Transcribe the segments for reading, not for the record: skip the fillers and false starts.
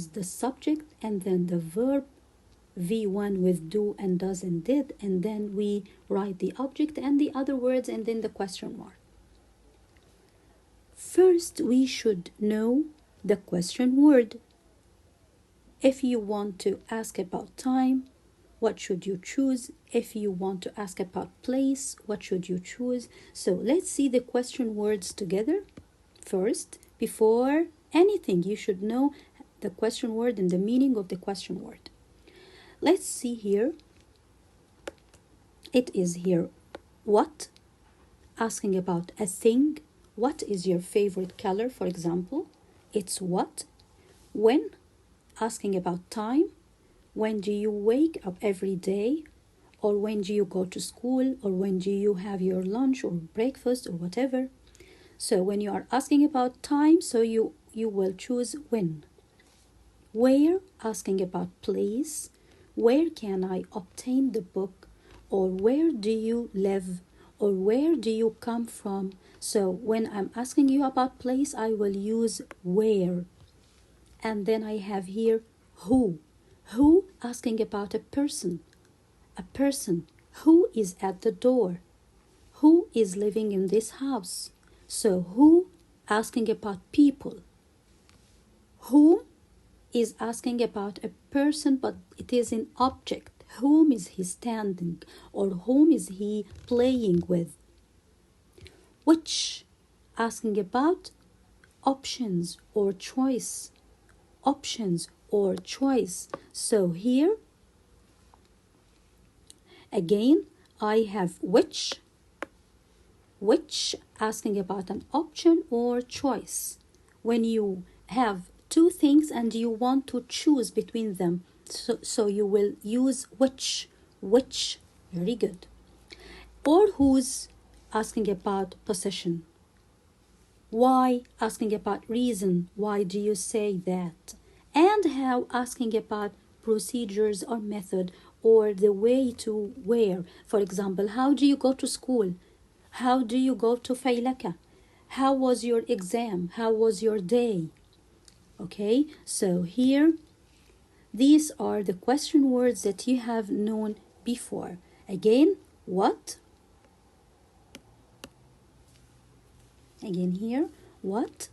the subject and then the verb V1 with do and does and did, and then we write the object and the other words and then the question mark. First, we should know the question word. If you want to ask about time, what should you choose? If you want to ask about place, what should you choose? So let's see the question words together. First, before anything, you should know the question word and the meaning of the question word. Let's see here. It is here what, asking about a thing. What is your favorite color, for example? It's what. When, asking about time. When do you wake up every day? Or when do you go to school? Or when do you have your lunch or breakfast or whatever? So when you are asking about time, so you will choose when. Where, asking about place. Where can I obtain the book? Or where do you live? Or where do you come from? So when I'm asking you about place, I will use where. And then I have here who. Who, asking about a person. A person. Who is at the door? Who is living in this house? So who, asking about people. Whom is asking about a person, but it is an object. Whom is he standing, or whom is he playing with? Which, asking about options or choice. Options or choice. So here again I have which asking about an option or choice. When you have two things and you want to choose between them, so you will use which. Very good. Or whose, asking about possession. Why, asking about reason. Why do you say that? And how, asking about procedures or method or the way to where. For example, how do you go to school? How do you go to Faylaka? How was your exam? How was your day? Okay, so here, these are the question words that you have known before. Again, what? Again here, what?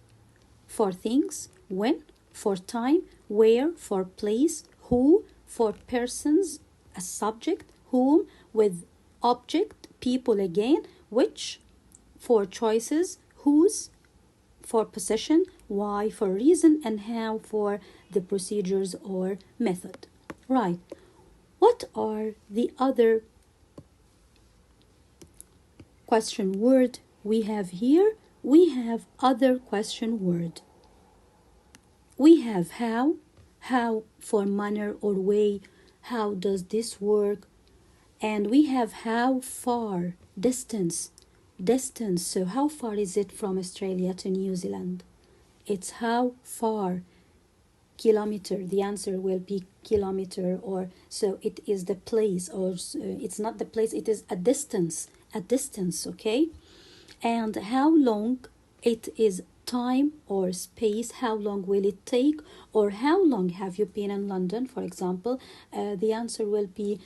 For things. When? For time. Where? For place. Who? For persons, a subject. Whom? With object, people again. Which? For choices. Whose? For possession. Why? For reason. And how? For the procedures or method. Right. What are the other question word we have here? We have other question word. We have how for manner or way. How does this work? And we have how far, distance. So how far is it from Australia to New Zealand? It's how far. Kilometer, the answer will be kilometer, or so it is the place, or it's not the place, it is a distance, okay? And how long, it is time or space. How long will it take? Or how long have you been in London, for example? The answer will be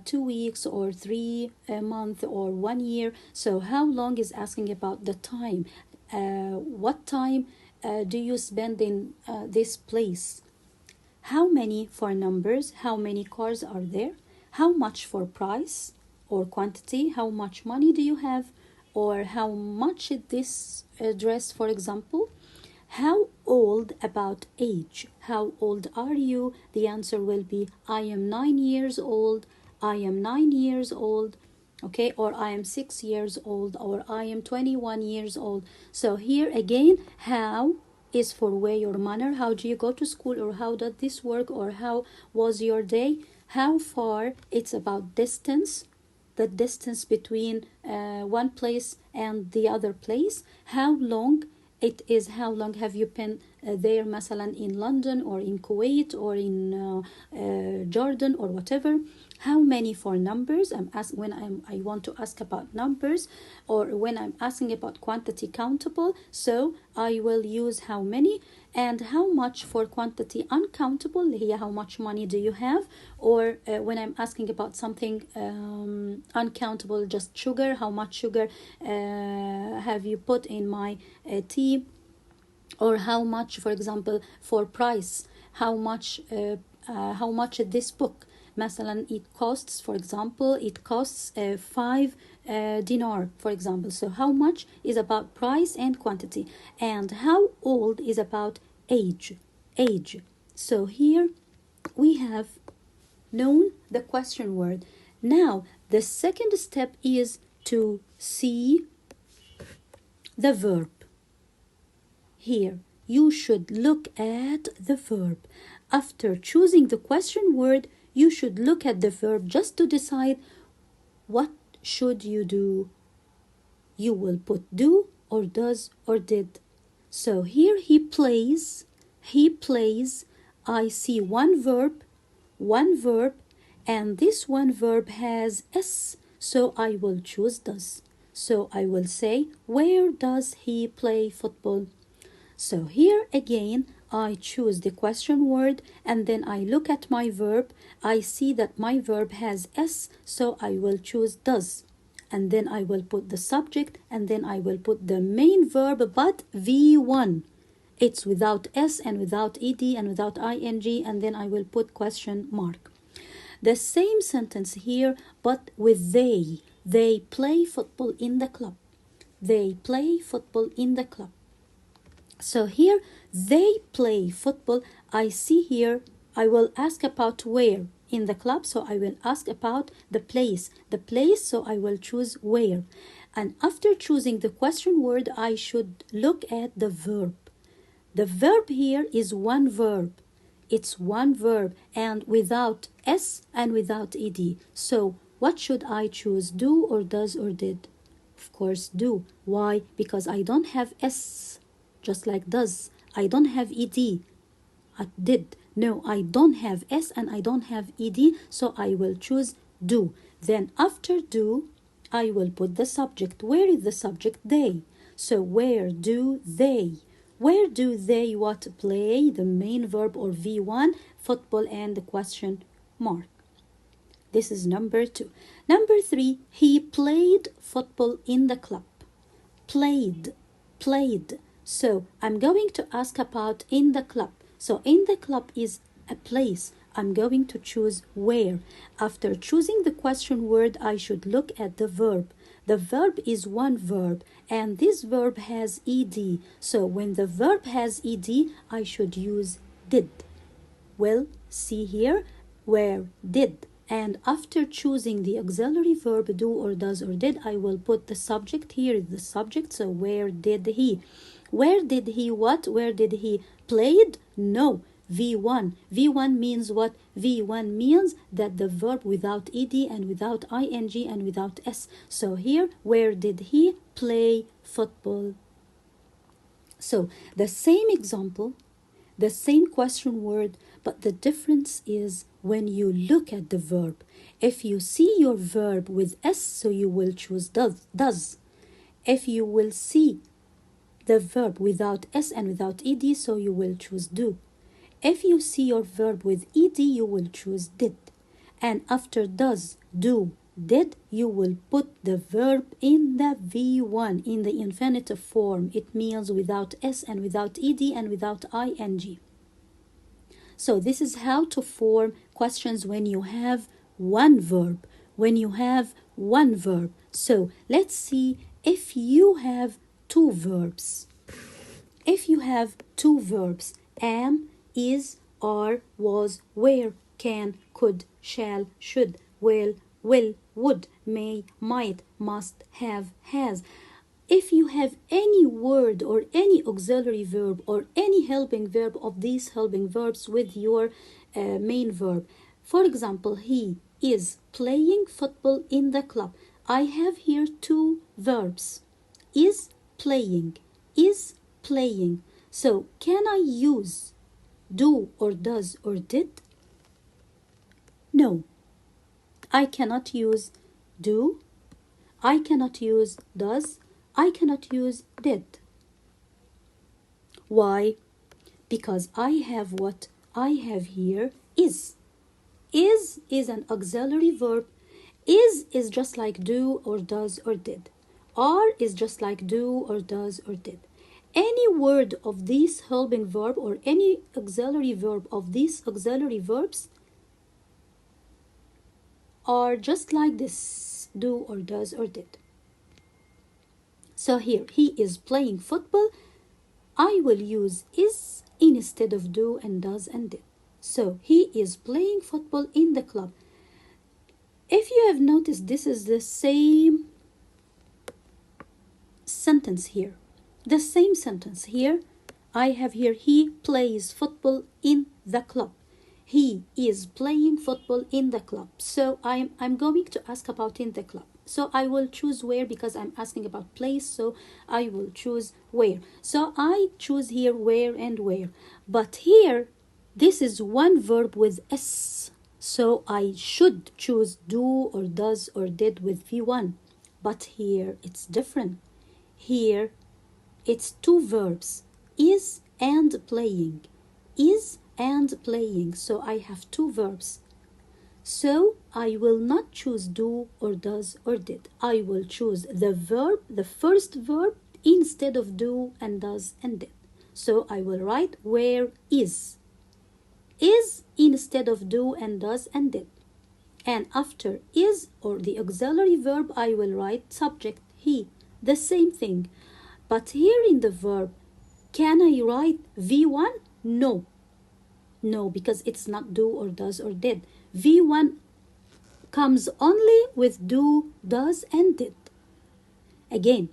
2 weeks or 3 months or 1 year. So how long is asking about the time. What time do you spend in this place? How many for numbers? How many cars are there? How much for price or quantity? How much money do you have? Or how much is this dress, for example? How old, about age. How old are you? The answer will be I am 9 years old. I am 9 years old. Okay, or I am 6 years old, or I am 21 years old. So here again, how is for way or manner. How do you go to school, or how does this work, or how was your day? How far, it's about distance, the distance between one place and the other place. How long, it is how long have you been there مثلا in London or in Kuwait or in Jordan or whatever. How many for numbers? I want to ask about numbers, or when I'm asking about quantity countable, so I will use how many. And how much for quantity uncountable, here how much money do you have? Or when I'm asking about something uncountable, just sugar, how much sugar have you put in my tea? Or how much, for example, for price, how much this book مثلا it costs, for example, it costs 5 dinar, for example. So how much is about price and quantity, and how old is about age. So here we have known the question word. Now the second step is to see the verb. Here you should look at the verb. After choosing the question word, you should look at the verb just to decide what should you do. You will put do or does or did. So here he plays. I see one verb, and this one verb has s, so I will choose does. So I will say, where does he play football? So here again, I choose the question word, and then I look at my verb. I see that my verb has s, so I will choose does. And then I will put the subject, and then I will put the main verb, but V1. It's without s and without ed and without ing, and then I will put question mark. The same sentence here, but with they. They play football in the club. They play football in the club. So here, they play football. I see here, I will ask about where in the club, so I will ask about the place, so I will choose where. And after choosing the question word, I should look at the verb. The verb here is one verb. It's one verb, and without s and without ed. So what should I choose, do or does or did? Of course do. Why? Because I don't have s, just like does. I don't have ed, did. No, I don't have s and I don't have ed, so I will choose do. Then after do, I will put the subject. Where is the subject? They. So where do they? Where do they what play? The main verb or V1, football, and the question mark. This is number 2. Number 3, he played football in the club. Played. So I'm going to ask about in the club. So in the club is a place. I'm going to choose where. After choosing the question word, I should look at the verb. The verb is one verb, and this verb has ed. So when the verb has ed, I should use did. Well, see here, where did. And after choosing the auxiliary verb do or does or did, I will put the subject. Here is the subject, so where did he? Where did he what? Where did he played? No, V1. V1 means what? V1 means that the verb without ed and without ing and without s. So here, where did he play football? So the same example, the same question word, but the difference is when you look at the verb. If you see your verb with s, so you will choose does. If you will see the verb without s and without ed, so you will choose do. If you see your verb with ed, you will choose did. And after does, do, did, you will put the verb in the V1, in the infinitive form. It means without s and without ed and without ing. So this is how to form questions when you have one verb. So let's see if you have two verbs. If you have two verbs, am, is, are, was, were, can, could, shall, should, will, would, may, might, must, have, has. If you have any word or any auxiliary verb or any helping verb of these helping verbs with your main verb. For example, he is playing football in the club. I have here two verbs. Is playing. So can I use do or does or did? No, I cannot use do, I cannot use does, I cannot use did. Why? Because I have what I have here is. Is an auxiliary verb. Is just like do or does or did. Are is just like do or does or did. Any word of this helping verb or any auxiliary verb of these auxiliary verbs are just like this do or does or did. So here, he is playing football. I will use is instead of do and does and did. So he is playing football in the club. If you have noticed, this is the same sentence here. The same sentence here. I have here, he plays football in the club. He is playing football in the club. So I'm going to ask about in the club. So I will choose where because I'm asking about place. So I will choose where. So I choose here where and where. But here, this is one verb with S. So I should choose do or does or did with V1. But here it's different. Here it's two verbs, is and playing. Is and playing. So I have two verbs. So I will not choose do or does or did. I will choose the verb, the first verb, instead of do and does and did. So I will write where is. Is instead of do and does and did. And after is or the auxiliary verb, I will write subject, he. The same thing. But here in the verb, can I write V1? No. No, because it's not do or does or did. V1 comes only with do, does, and did. Again,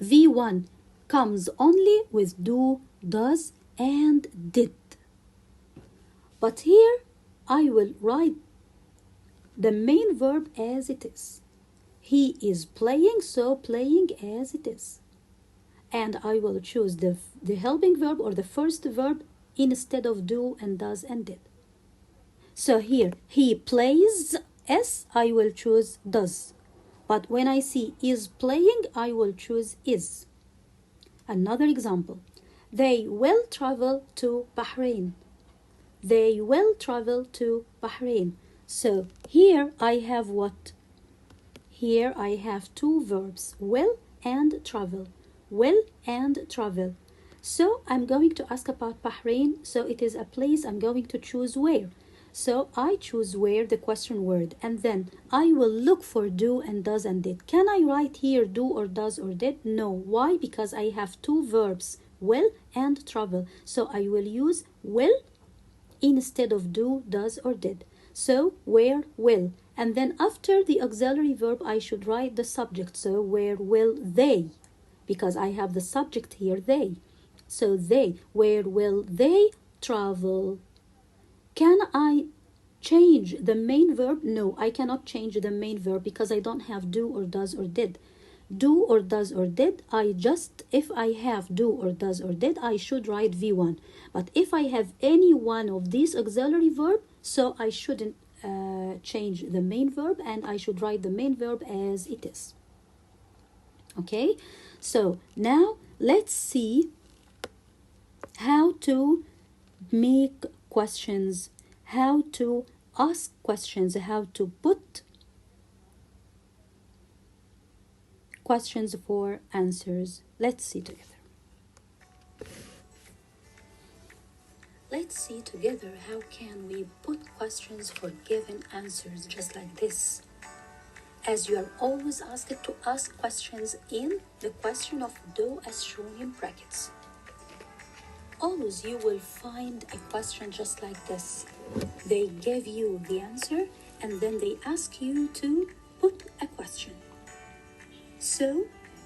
V1 comes only with do, does, and did. But here, I will write the main verb as it is. He is playing, so playing as it is. And I will choose the helping verb or the first verb instead of do and does and did. So here, he plays S, I will choose does. But when I see is playing, I will choose is. Another example. They will travel to Bahrain. They will travel to Bahrain. So here I have what? Here I have two verbs, will and travel. Will and travel. So I'm going to ask about Bahrain. So it is a place. I'm going to choose where. So I choose where, the question word, and then I will look for do and does and did. Can I write here do or does or did? No. Why? Because I have two verbs, will and travel. So I will use will instead of do, does, or did. So where, will. And then after the auxiliary verb, I should write the subject. So where will they? Because I have the subject here, they. So they, where will they travel? Can I change the main verb? No, I cannot change the main verb because I don't have do or does or did. Do or does or did, if I have do or does or did, I should write V1. But if I have any one of these auxiliary verb, so I shouldn't change the main verb and I should write the main verb as it is. Okay, so now let's see how to make questions, how to ask questions, how to put questions for answers. Let's see together. Let's see together how can we put questions for given answers just like this. As you are always asked to ask questions in the question of do as shown in brackets. Always you will find a question just like this. They give you the answer and then they ask you to put a question. So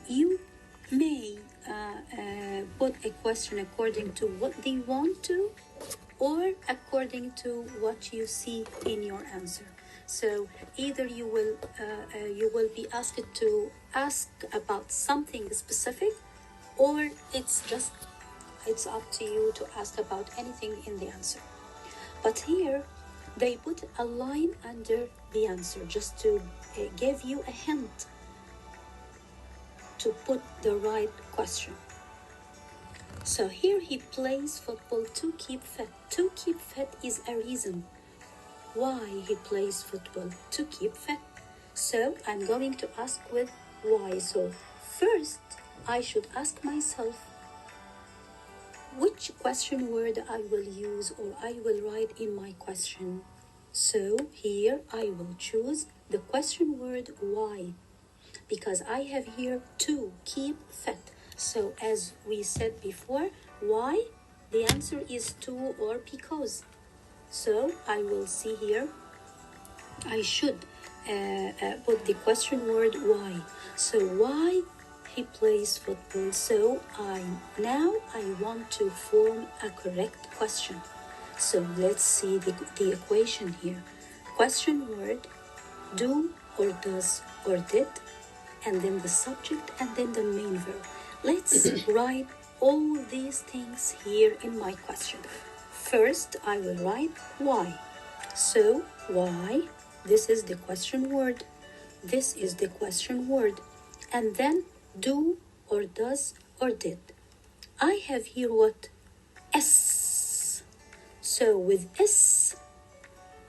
you may put a question according to what they want to or according to what you see in your answer. So either you will be asked to ask about something specific or it's up to you to ask about anything in the answer. But here they put a line under the answer just to give you a hint to put the right question. So here he plays football to keep fit. To keep fit is a reason why he plays football, to keep fit. So I'm going to ask with why. So first I should ask myself which question word I will use or I will write in my question. So here I will choose the question word why, because I have here to keep fit. So as we said before, why? The answer is to or because. So I will see here, I should put the question word why. So why he plays football. So I want to form a correct question. So let's see the equation here. Question word, do or does or did, and then the subject, and then the main verb. Let's write all these things here in my question. First, I will write why. So, why? This is the question word. This is the question word. And then, do or does or did. I have here what? S. So, with S,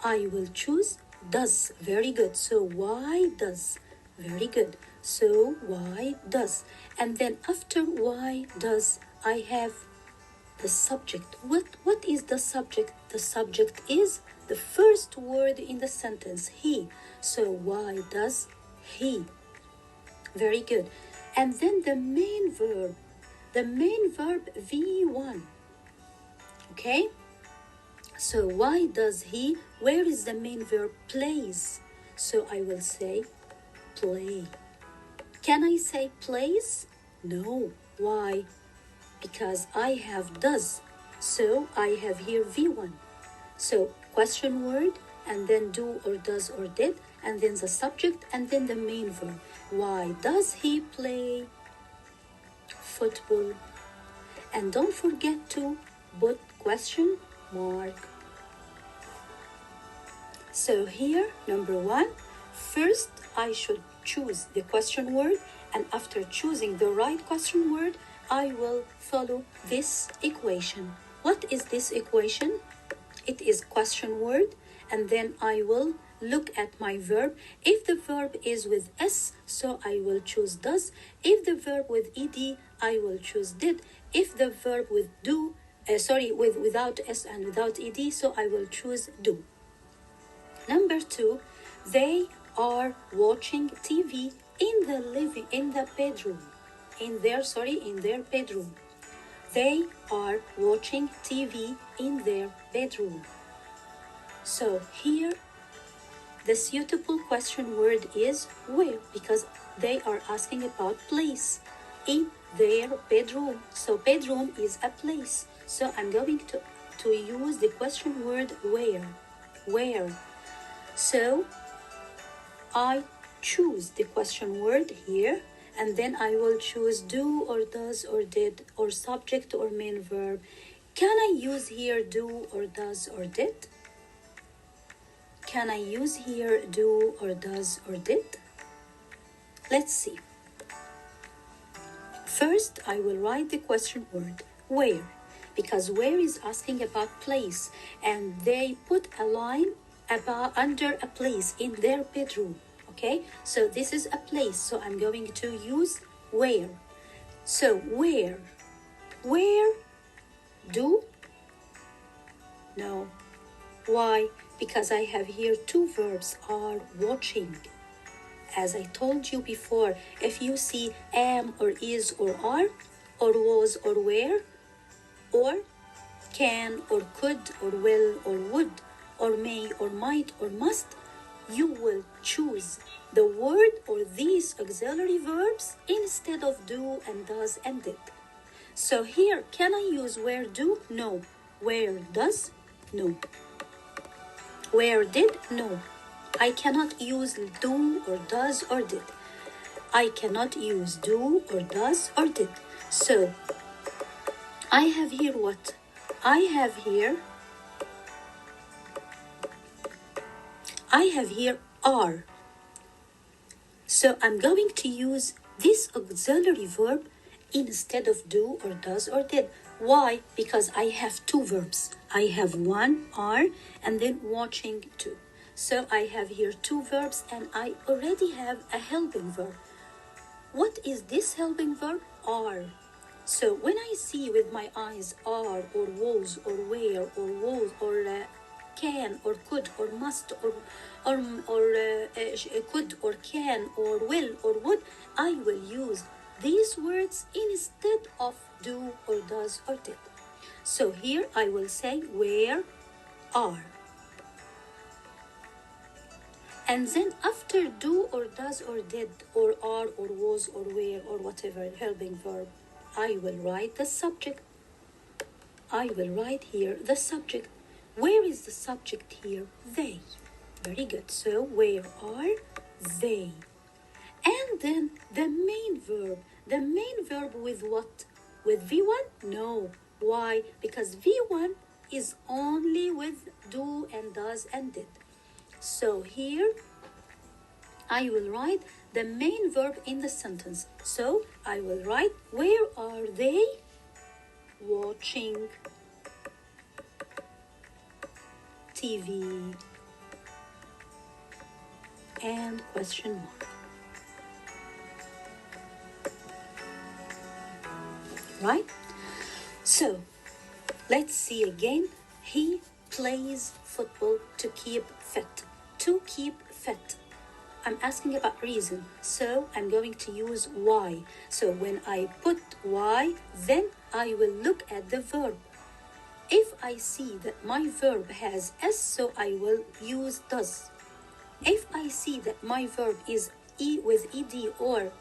I will choose does. Very good. So, why does? Very good. So, why does? And then after why does, I have the subject. What is the subject? The subject is the first word in the sentence, he. So why does he? Very good. And then the main verb. The main verb V1. Okay? So why does he? Where is the main verb? Plays. So I will say play. Can I say plays? No. Why? Because I have does. So I have here V1. So question word, and then do or does or did, and then the subject, and then the main verb. Why does he play football? And don't forget to put question mark. So here, number one, first I should choose the question word, and after choosing the right question word, I will follow this equation. What is this equation? It is question word, and then I will look at my verb. If the verb is with S, so I will choose does. If the verb with ed, I will choose did. If the verb with do, without S and without ed, so I will choose do. Number two, they are watching TV in the bedroom. In their bedroom. They are watching TV in their bedroom. So here, the suitable question word is where, because they are asking about place in their bedroom. So bedroom is a place. So I'm going to use the question word where. Where. So I choose the question word here, and then I will choose do or does or did or subject or main verb. Can I use here do or does or did? Can I use here do or does or did? Let's see. First, I will write the question word where, because where is asking about place, and they put a line under a place in their bedroom. Okay, so this is a place, so I'm going to use where. So where do? No. Why? Because I have here two verbs, are watching. As I told you before, if you see am or is or are, or was or were, or can or could or will or would, or may or might or must, you will choose the word or these auxiliary verbs instead of do and does and did. So here, can I use where do? No. Where does? No. Where did? No. I cannot use do or does or did. I cannot use do or does or did. So I have here what? I have here are. So I'm going to use this auxiliary verb instead of do or does or did. Why? Because I have two verbs. I have one, are, and then watching two. So I have here two verbs and I already have a helping verb. What is this helping verb? Are. So when I see with my eyes are or was or were or was or can or could or must or could or can or will or would, I will use these words instead of do or does or did. So here I will say where are. And then after do or does or did or are or was or were or whatever helping verb, I will write the subject. I will write here the subject. Where is the subject here? They. Very good. So where are they? And then the main verb. The main verb with what? With V1? No. Why? Because V1 is only with do and does and did. So here I will write the main verb in the sentence. So I will write, where are they? Watching TV and question mark. Right? So let's see again. He plays football to keep fit. To keep fit. I'm asking about reason, so I'm going to use why. So when I put why, then I will look at the verb. If I see that my verb has s, so I will use does. If I see that my verb is with ed or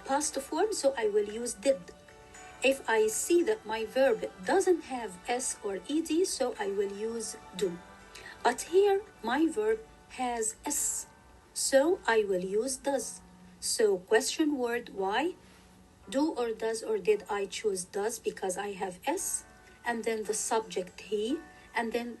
past form, so I will use did. If I see that my verb doesn't have s or ed, so I will use do. But here my verb has s, so I will use does. So question word why? Do or does or did, I choose does because I have s, and then the subject he, and then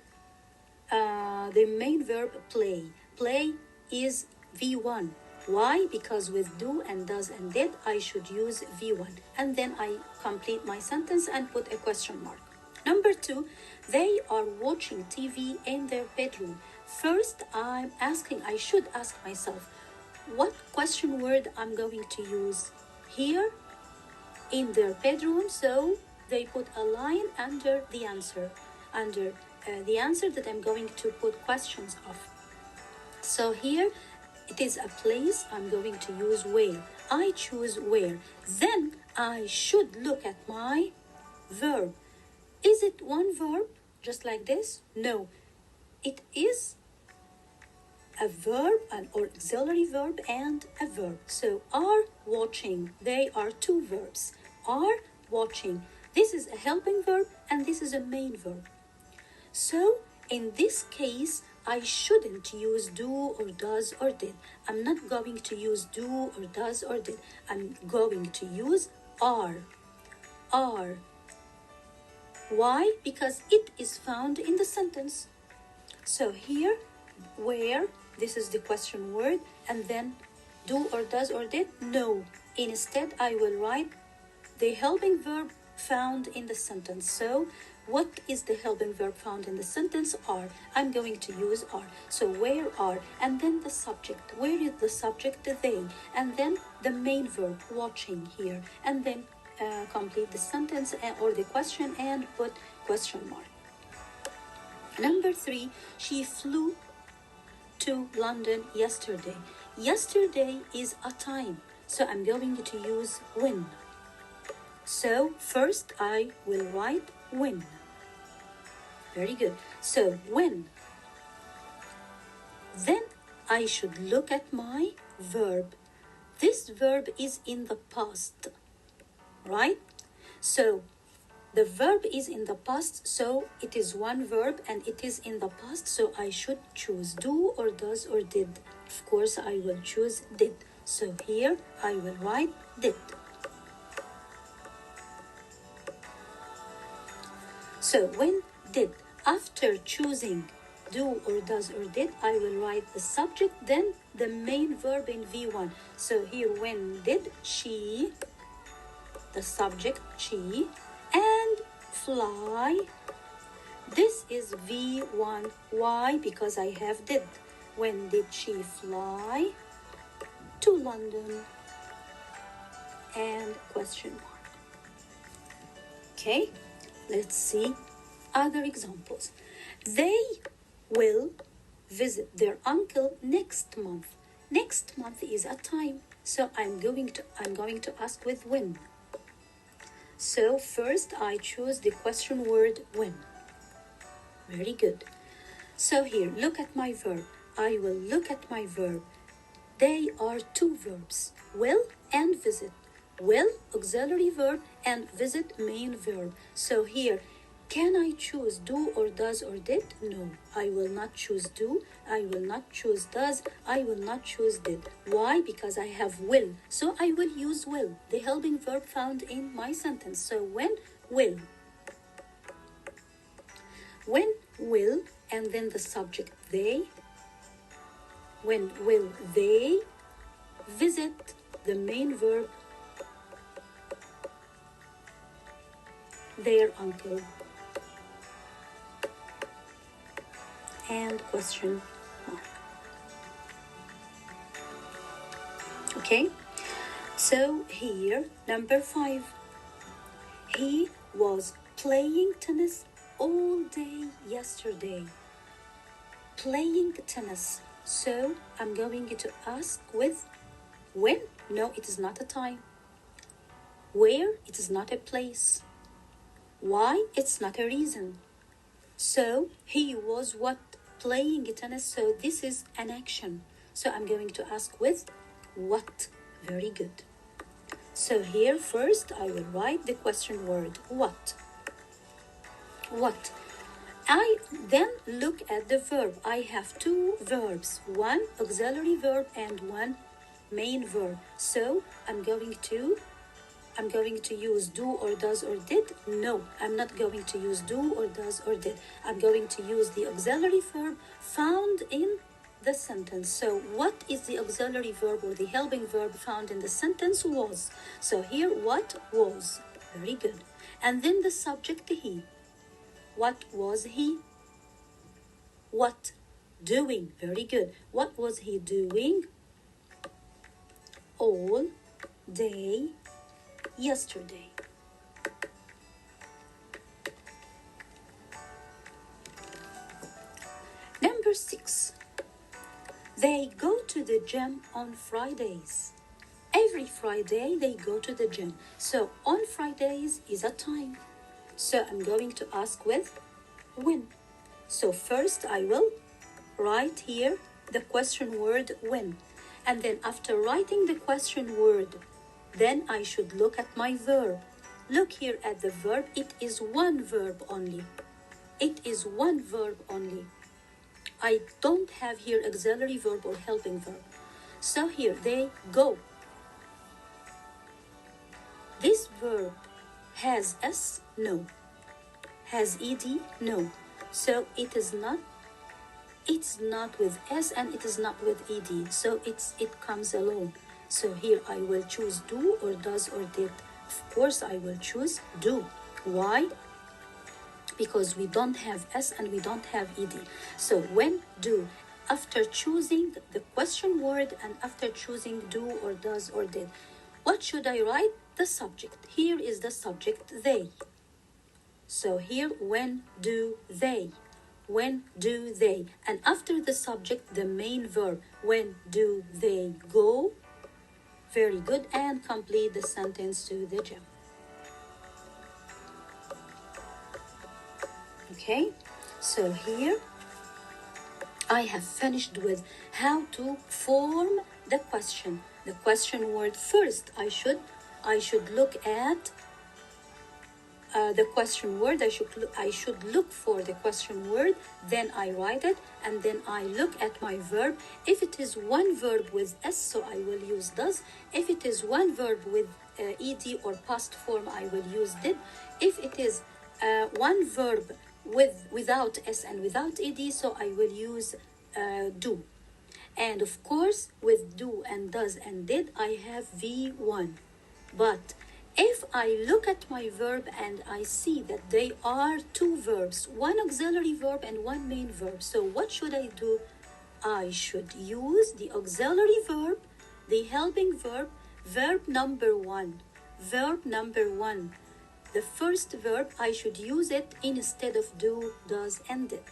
the main verb play. Play is V1. Why? Because with do and does and did, I should use V1. And then I complete my sentence and put a question mark. Number 2, they are watching TV in their bedroom. First, I should ask myself, what question word I'm going to use here in their bedroom? So they put a line under the answer, the answer that I'm going to put questions of. So here it is a place, I'm going to use where. I choose where. Then I should look at my verb. Is it one verb just like this? No, it is a verb, an auxiliary verb and a verb. So are watching, they are two verbs. Are watching, this is a helping verb and this is a main verb. So in this case, I shouldn't use do or does or did. I'm not going to use do or does or did. I'm going to use are. Are. Why? Because it is found in the sentence. So here, where, this is the question word, and then do or does or did? No. Instead, I will write the helping verb found in the sentence. So what is the helping verb found in the sentence? Are. I'm going to use are. So where are, and then the subject. Where is the subject? They. And then the main verb, watching here. And then complete the sentence or the question and put question mark. Number 3, she flew to London yesterday. Yesterday is a time, so I'm going to use when. So first I will write when. Very good. So when. Then I should look at my verb. This verb is in the past, right? So the verb is in the past, so it is one verb and it is in the past, so I should choose do or does or did. Of course, I will choose did. So here I will write did. So when did, after choosing do or does or did, I will write the subject, then the main verb in V1. So here, when did she, the subject she, and fly. This is V1. Why? Because I have did. When did she fly to London? And question mark. Okay, let's see other examples. They will visit their uncle next month. Next month is a time, so I'm going to ask with when. So first I choose the question word when. Very good. So here, look at my verb. I will look at my verb. They are two verbs, will and visit. Will, auxiliary verb, and visit, main verb. So here, can I choose do or does or did? No, I will not choose do. I will not choose does. I will not choose did. Why? Because I have will. So I will use will, the helping verb found in my sentence. So when, will. When will, and then the subject they. When will they visit, the main verb, their uncle. And question mark. Okay, so here, number 5. He was playing tennis all day yesterday. Playing tennis. So I'm going to ask with when? No, it is not a time. Where? It is not a place. Why? It's not a reason. So he was what? Playing tennis. So this is an action. So I'm going to ask with what? Very good. So here first I will write the question word what. What? I then look at the verb. I have two verbs, one auxiliary verb and one main verb. So I'm going to use do or does or did. No, I'm not going to use do or does or did. I'm going to use the auxiliary verb found in the sentence. So what is the auxiliary verb or the helping verb found in the sentence? Was. So here what was. Very good. And then the subject he. What was he? What? Doing. Very good. What was he doing? All day yesterday. Number 6. They go to the gym on Fridays. Every Friday they go to the gym. So on Fridays is a time. So I'm going to ask with when. So first I will write here the question word when. And then after writing the question word, then I should look at my verb. Look here at the verb. It is one verb only. It is one verb only. I don't have here auxiliary verb or helping verb. So here they go. This verb has S? No. Has ed? No. So it's not with S and it is not with ed. So it comes alone. So here I will choose do or does or did. Of course I will choose do. Why? Because we don't have S and we don't have ed. So when do, after choosing the question word and after choosing do or does or did, what should I write? The subject. Here is the subject they. So here when do they. When do they. And after the subject, the main verb. When do they go? Very good. And complete the sentence to the gym. Okay, so here I have finished with how to form the question. The question word first. I should look at the question word. I should look for the question word. Then I write it, and then I look at my verb. If it is one verb with S, so I will use does. If it is one verb with ed or past form, I will use did. If it is one verb without s and without ed, so I will use do. And of course, with do and does and did, I have V1. But if I look at my verb and I see that they are two verbs, one auxiliary verb and one main verb, so what should I do? I should use the auxiliary verb, the helping verb, verb number one. Verb number one. The first verb, I should use it instead of do, does, and did.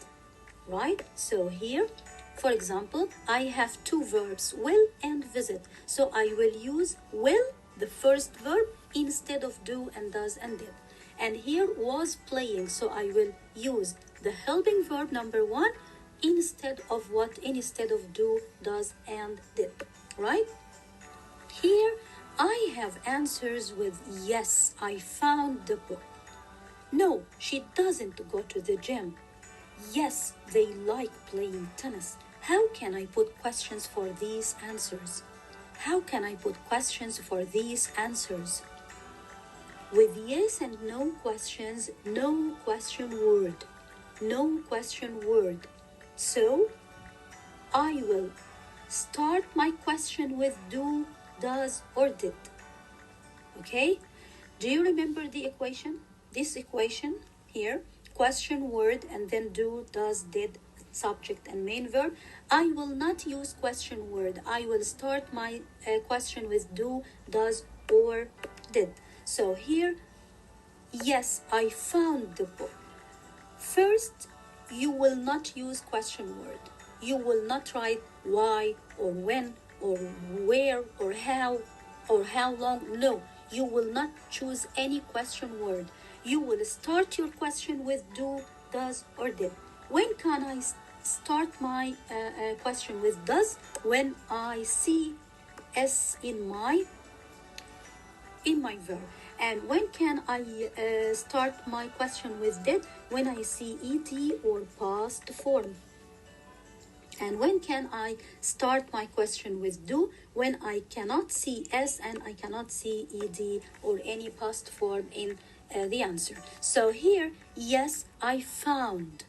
Right? So here, for example, I have two verbs, will and visit. So I will use will, the first verb, instead of do and does and did. And here was playing, so I will use the helping verb number one instead of what? Instead of do, does, and did. Right? Here, I have answers with yes, I found the book. No, she doesn't go to the gym. Yes, they like playing tennis. How can I put questions for these answers? How can I put questions for these answers? With yes and no questions, no question word. No question word. So, I will start my question with do, does, or did. Okay? Do you remember the equation? This equation here, question word and then do, does, did, subject and main verb. I will not use question word. I will start my question with do, does, or did. So here, yes, I found the book. First, you will not use question word. You will not write why or when or where or how long. No, you will not choose any question word. You will start your question with do, does, or did. When can I start my question with does? When I see s in my verb. And when can I start my question with did? When I see ed or past form. And when can I start my question with do? When I cannot see s and I cannot see ed or any past form in the answer. So here, yes, I found.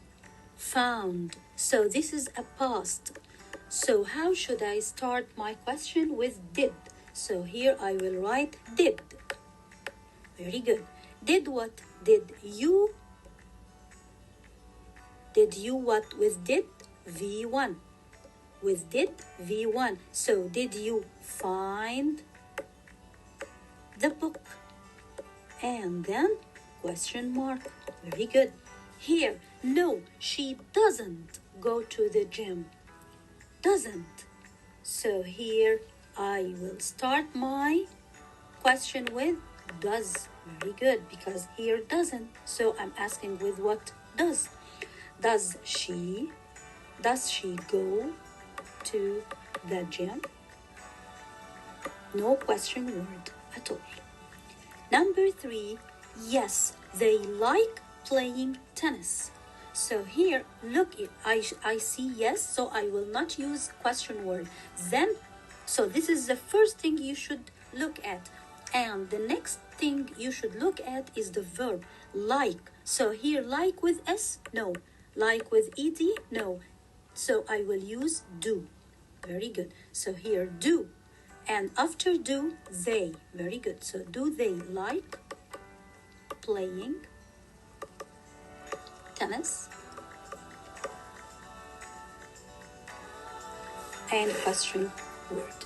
Found. So this is a past. So how should I start my question with did? So here I will write did. Very good. Did what? Did you what with did? V1. With did, V1. So did you find the book? And then question mark. Very good. Here, no, she doesn't go to the gym. Doesn't. So here I will start my question with does. Very good, because here doesn't. So I'm asking with what does. Does she go to the gym? No question word at all. Number 3, yes, they like playing tennis. So here, look, I see yes, so I will not use question word. Then, so this is the first thing you should look at. And the next thing you should look at is the verb, like. So here, like with S? No. Like with ed? No. So I will use do. Very good. So here, do. And after do, they. Very good. So do they like playing tennis? And question word.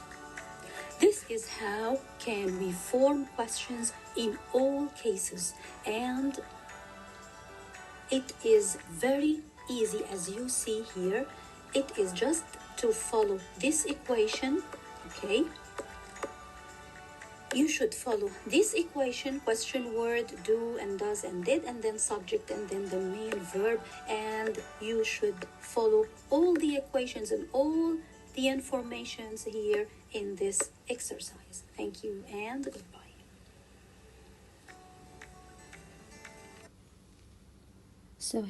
This is how can we form questions in all cases, and it is very easy. As you see here, it is just to follow this equation. Okay, you should follow this equation, question word, do and does and did, and then subject and then the main verb, and you should follow all the equations and all the informations here in this exercise. Thank you and goodbye. So